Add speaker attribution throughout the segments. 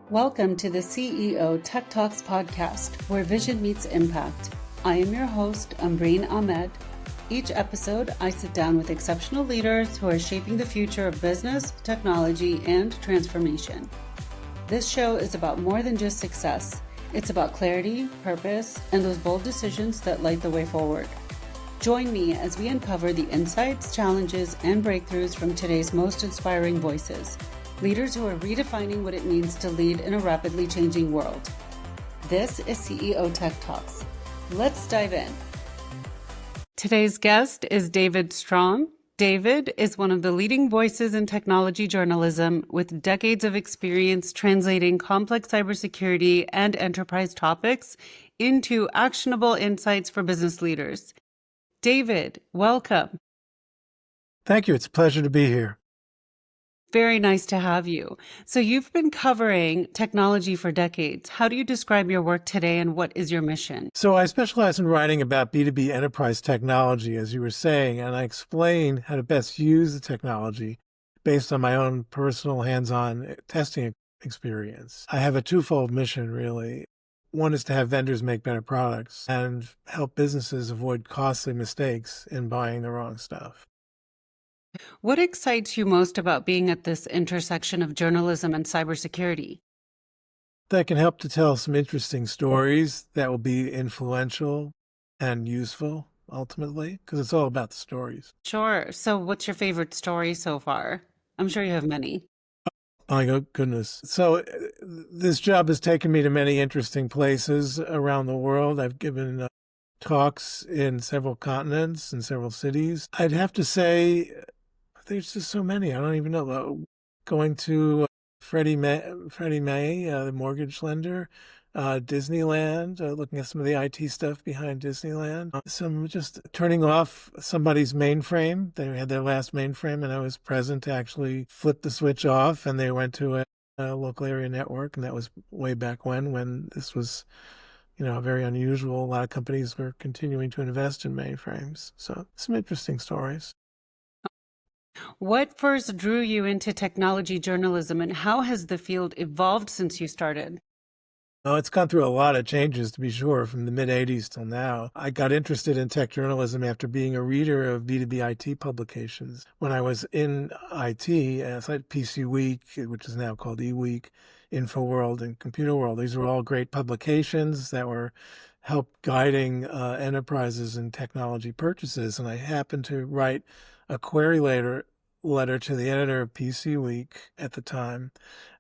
Speaker 1: Welcome to the CEO Tech Talks podcast, where vision meets impact. I am your host, Ambreen Ahmed. Each episode, I sit down with exceptional leaders who are shaping the future of business, technology, and transformation. This show is about more than just success. It's about clarity, purpose, and those bold decisions that light the way forward. Join me as we uncover the insights, challenges, and breakthroughs from today's most inspiring voices. Leaders who are redefining what it means to lead in a rapidly changing world. This is CEO Tech Talks. Let's dive in. Today's guest is David Strom. David is one of the leading voices in technology journalism with decades of experience translating complex cybersecurity and enterprise topics into actionable insights for business leaders. David, welcome.
Speaker 2: Thank you. It's a pleasure to be here.
Speaker 1: Very nice to have you. So you've been covering technology for decades. How do you describe your work today and what is your mission?
Speaker 2: So I specialize in writing about B2B enterprise technology, as you were saying, and I explain how to best use the technology based on my own personal hands-on testing experience. I have a twofold mission, really. One is to have vendors make better products and help businesses avoid costly mistakes in buying the wrong stuff.
Speaker 1: What excites you most about being at this intersection of journalism and cybersecurity?
Speaker 2: That can help to tell some interesting stories that will be influential and useful, ultimately, because it's all about the stories.
Speaker 1: Sure. So what's your favorite story so far? I'm sure you have many.
Speaker 2: Oh my goodness. So this job has taken me to many interesting places around the world. I've given talks in several continents and several cities. I'd have to say there's just so many. I don't even know. Going to Freddie Mae, the mortgage lender, Disneyland, looking at some of the IT stuff behind Disneyland. Some just turning off somebody's mainframe. They had their last mainframe, and I was present to actually flip the switch off, and they went to a local area network, and that was way back when this was, very unusual. A lot of companies were continuing to invest in mainframes. So some interesting stories.
Speaker 1: What first drew you into technology journalism and how has the field evolved since you started?
Speaker 2: Oh, it's gone through a lot of changes, to be sure, from the mid-'80s till now. I got interested in tech journalism after being a reader of B2B IT publications. When I was in IT, it's like PC Week, which is now called eWeek, InfoWorld, and Computer World. These were all great publications that were help guiding enterprises in technology purchases. And I happened to write a query letter to the editor of PC Week at the time.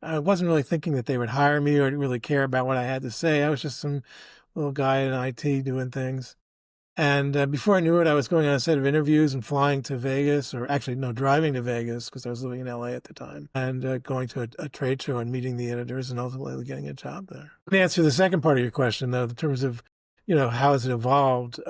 Speaker 2: I wasn't really thinking that they would hire me or really care about what I had to say. I was just some little guy in IT doing things. And before I knew it, I was going on a set of interviews and flying to Vegas, or actually, no, driving to Vegas because I was living in LA at the time, and going to a trade show and meeting the editors and ultimately getting a job there. To answer the second part of your question, though, in terms of how has it evolved?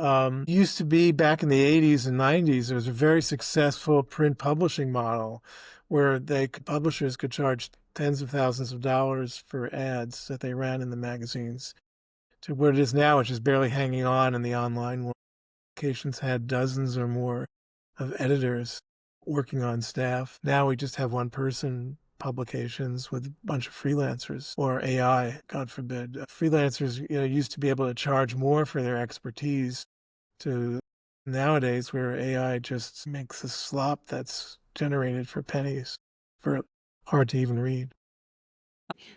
Speaker 2: Used to be back in the 80s and 90s, there was a very successful print publishing model where publishers could charge tens of thousands of dollars for ads that they ran in the magazines, to where it is now, which is barely hanging on in the online world. Publications had dozens or more of editors working on staff. Now we just have one-person publications with a bunch of freelancers or AI, God forbid. Freelancers, used to be able to charge more for their expertise to nowadays where AI just makes a slop that's generated for pennies, for hard to even read.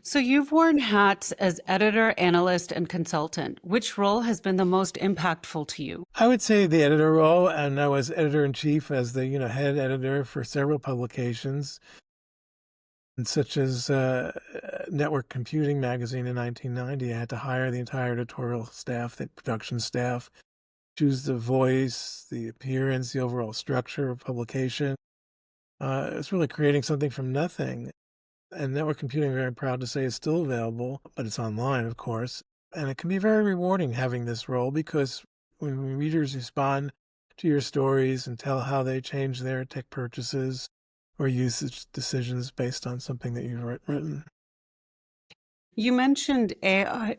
Speaker 1: So you've worn hats as editor, analyst, and consultant. Which role has been the most impactful to you?
Speaker 2: I would say the editor role, and I was editor-in-chief as the head editor for several publications, such as Network Computing magazine in 1990. I had to hire the entire editorial staff, the production staff, choose the voice, the appearance, the overall structure of publication. It's really creating something from nothing. And Network Computing, I'm very proud to say, is still available, but it's online, of course. And it can be very rewarding having this role because when readers respond to your stories and tell how they change their tech purchases or usage decisions based on something that you've written.
Speaker 1: You mentioned AI.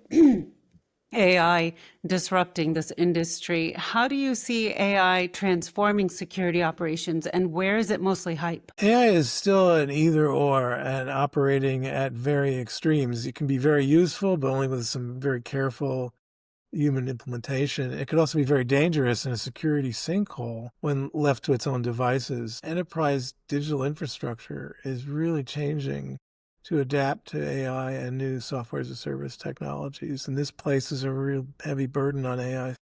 Speaker 1: AI disrupting this industry. How do you see AI transforming security operations, and where is it mostly hype?
Speaker 2: AI is still an either or and operating at very extremes. It can be very useful, but only with some very careful human implementation. It could also be very dangerous in a security sinkhole when left to its own devices. Enterprise digital infrastructure is really changing to adapt to AI and new software as a service technologies. And this places a real heavy burden on AI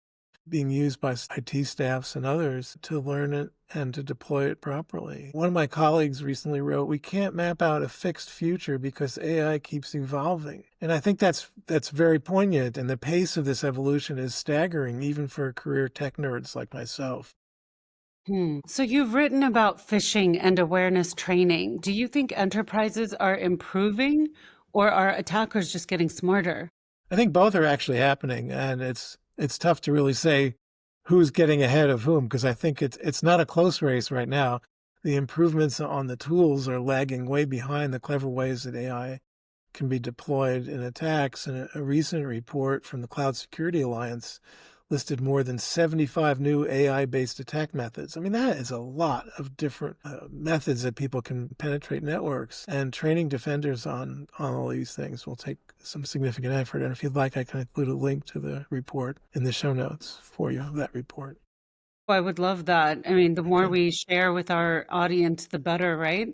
Speaker 2: being used by IT staffs and others to learn it and to deploy it properly. One of my colleagues recently wrote, "We can't map out a fixed future because AI keeps evolving." And I think that's very poignant, and the pace of this evolution is staggering, even for career tech nerds like myself.
Speaker 1: So you've written about phishing and awareness training. Do you think enterprises are improving, or are attackers just getting smarter?
Speaker 2: I think both are actually happening, and it's tough to really say who's getting ahead of whom, because I think it's not a close race right now. The improvements on the tools are lagging way behind the clever ways that AI can be deployed in attacks. And a recent report from the Cloud Security Alliance listed more than 75 new AI-based attack methods. I mean, that is a lot of different methods that people can penetrate networks. And training defenders on all these things will take some significant effort. And if you'd like, I can include a link to the report in the show notes for you, that report.
Speaker 1: I would love that. I mean, the more
Speaker 2: Okay.
Speaker 1: we share with our audience, the better, right?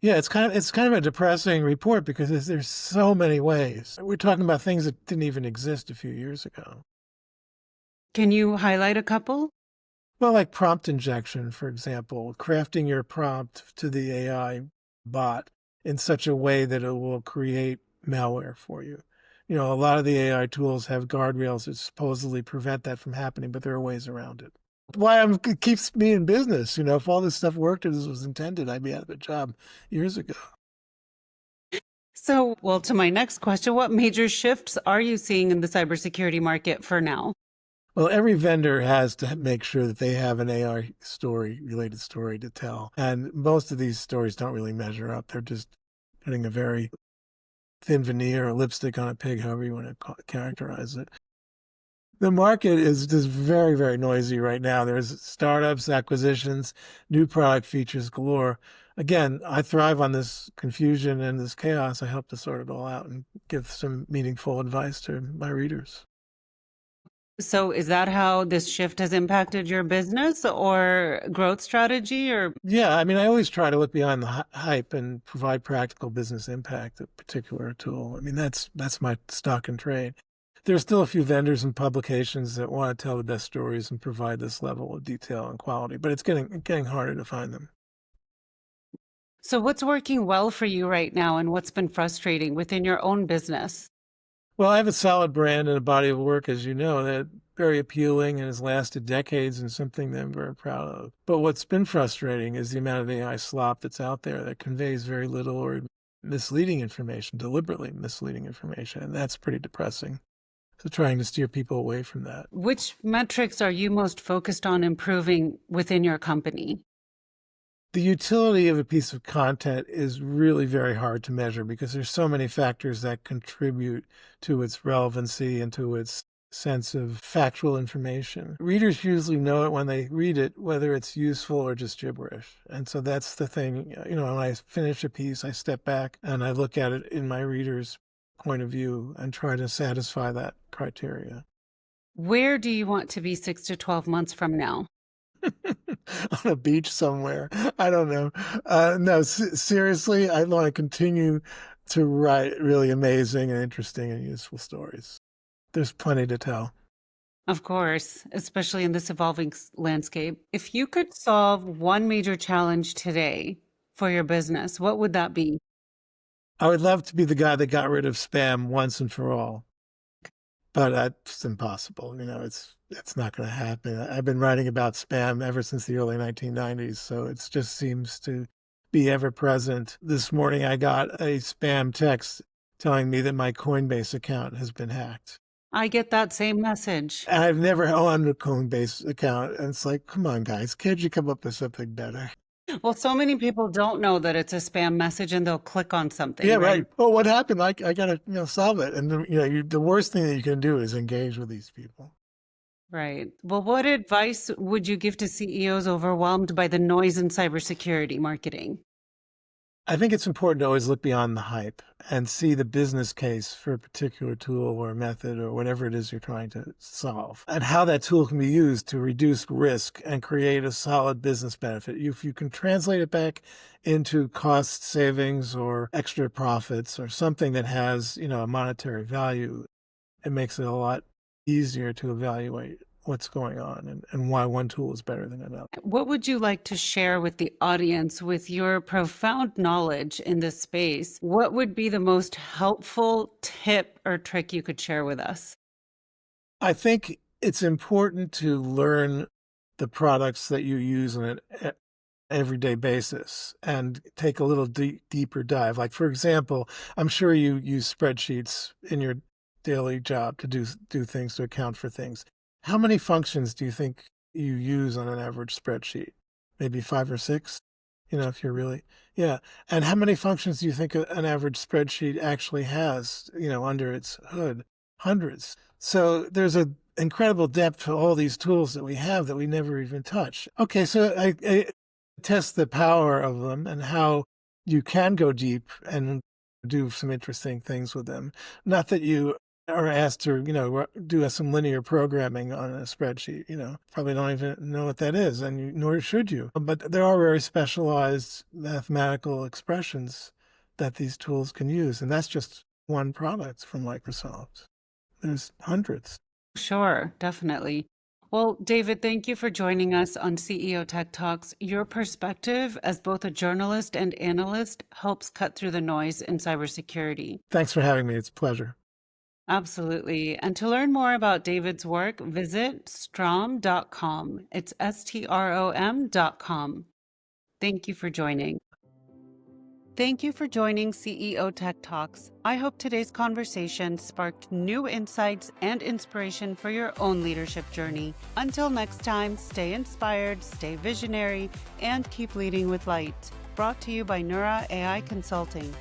Speaker 2: Yeah, it's kind of a depressing report because there's so many ways. We're talking about things that didn't even exist a few years ago.
Speaker 1: Can you highlight a couple?
Speaker 2: Well, like prompt injection, for example, crafting your prompt to the AI bot in such a way that it will create malware for you. You know, a lot of the AI tools have guardrails that supposedly prevent that from happening, but there are ways around it. Why it keeps me in business. You know, if all this stuff worked as was intended, I'd be out of a job years ago.
Speaker 1: So, well, to my next question, what major shifts are you seeing in the cybersecurity market for now?
Speaker 2: Well, every vendor has to make sure that they have an AI related story to tell. And most of these stories don't really measure up. They're just putting a very thin veneer or lipstick on a pig, however you want to characterize it. The market is just very, very noisy right now. There's startups, acquisitions, new product features galore. Again, I thrive on this confusion and this chaos. I help to sort it all out and give some meaningful advice to my readers.
Speaker 1: So, is that how this shift has impacted your business or growth strategy? Or
Speaker 2: Yeah, I mean, I always try to look beyond the hype and provide practical business impact, a particular tool. I mean, that's my stock and trade. There's still a few vendors and publications that want to tell the best stories and provide this level of detail and quality, but it's getting harder to find them.
Speaker 1: so, what's working well for you right now, and what's been frustrating within your own business?
Speaker 2: Well, I have a solid brand and a body of work, as you know, that very appealing and has lasted decades and something that I'm very proud of. But what's been frustrating is the amount of AI slop that's out there that conveys very little or misleading information, deliberately misleading information, and that's pretty depressing. So trying to steer people away from that.
Speaker 1: Which metrics are you most focused on improving within your company?
Speaker 2: The utility of a piece of content is really very hard to measure because there's so many factors that contribute to its relevancy and to its sense of factual information. Readers usually know it when they read it, whether it's useful or just gibberish. And so that's the thing, you know, when I finish a piece, I step back and I look at it in my reader's point of view and try to satisfy that criteria.
Speaker 1: Where do you want to be 6 to 12 months from now?
Speaker 2: On a beach somewhere. I don't know. No, seriously, I want to continue to write really amazing and interesting and useful stories. There's plenty to tell.
Speaker 1: Of course, especially in this evolving landscape. If you could solve one major challenge today for your business, what would that be?
Speaker 2: I would love to be the guy that got rid of spam once and for all, but that's impossible. You know, it's not going to happen. I've been writing about spam ever since the early 1990s, so it just seems to be ever present. This morning I got a spam text telling me that my Coinbase account has been hacked.
Speaker 1: I get that same message.
Speaker 2: And I've never owned a Coinbase account, and it's like, come on, guys, can't you come up with something better?
Speaker 1: Well, so many people don't know that it's a spam message and they'll click on something,
Speaker 2: Yeah,
Speaker 1: right?
Speaker 2: right. Oh, what happened? I got to solve it. And the worst thing that you can do is engage with these people.
Speaker 1: Right. Well, what advice would you give to CEOs overwhelmed by the noise in cybersecurity marketing?
Speaker 2: I think it's important to always look beyond the hype and see the business case for a particular tool or method or whatever it is you're trying to solve, and how that tool can be used to reduce risk and create a solid business benefit. If you can translate it back into cost savings or extra profits or something that has, a monetary value, it makes it a lot easier to evaluate what's going on and why one tool is better than another.
Speaker 1: What would you like to share with the audience with your profound knowledge in this space? What would be the most helpful tip or trick you could share with us?
Speaker 2: I think it's important to learn the products that you use on an everyday basis and take a little deeper dive. Like, for example, I'm sure you use spreadsheets in your daily job to do things, to account for things. How many functions do you think you use on an average spreadsheet? Maybe 5 or 6, if you're really, yeah. And how many functions do you think an average spreadsheet actually has, under its hood? Hundreds. So there's a incredible depth to all these tools that we have that we never even touch. Okay, so I test the power of them and how you can go deep and do some interesting things with them. Not that you are asked to, do some linear programming on a spreadsheet, probably don't even know what that is, and nor should you. But there are very specialized mathematical expressions that these tools can use, and that's just one product from Microsoft. There's hundreds.
Speaker 1: Sure, definitely. Well, David, thank you for joining us on CEO Tech Talks. Your perspective as both a journalist and analyst helps cut through the noise in cybersecurity.
Speaker 2: Thanks for having me. It's a pleasure.
Speaker 1: Absolutely. And to learn more about David's work, visit strom.com. It's strom.com. Thank you for joining. Thank you for joining CEO Tech Talks. I hope today's conversation sparked new insights and inspiration for your own leadership journey. Until next time, stay inspired, stay visionary, and keep leading with light. Brought to you by Neura AI Consulting.